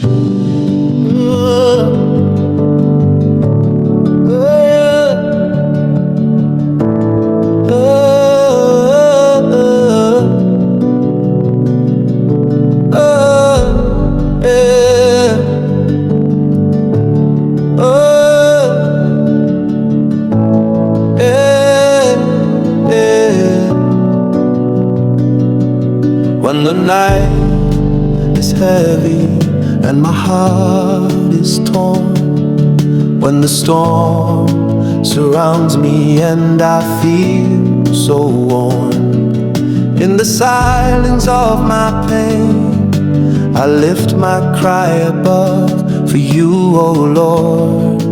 When the night is heavy and my heart is torn, when the storm surrounds me and I feel so worn, in the silence of my pain, I lift my cry above for you, oh Lord,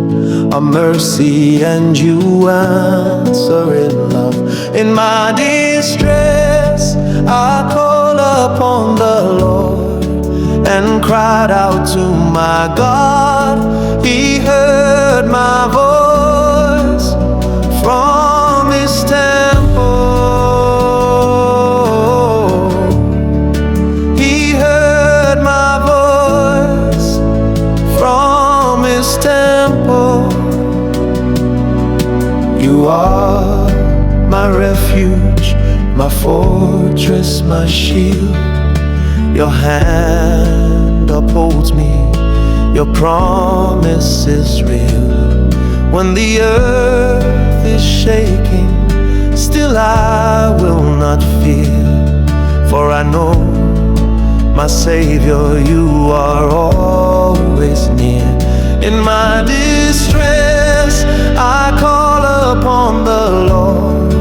a mercy and you answer in love. In my distress, I call upon the Lord and cried out to my God. He heard my voice from his temple. He heard my voice from his temple. You are my refuge, my fortress, my shield. Your hand upholds me, your promise is real. When the earth is shaking, still I will not fear, for I know, my Savior, you are always near. In my distress, I call upon the Lord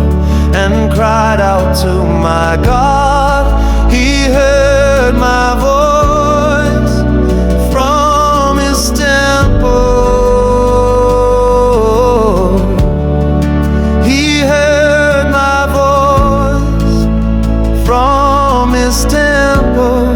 and cried out to my God. He heard my voice from his temple. He heard my voice from his temple.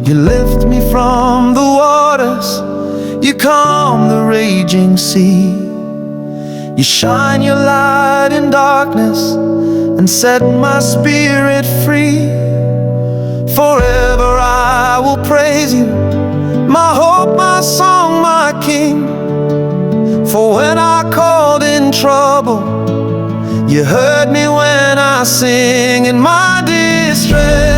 You lift me from the waters, you calm the raging sea. You shine your light in darkness and set my spirit free. Forever I will praise you, my hope, my song, my King. For when I called in trouble, you heard me when I sing in my distress.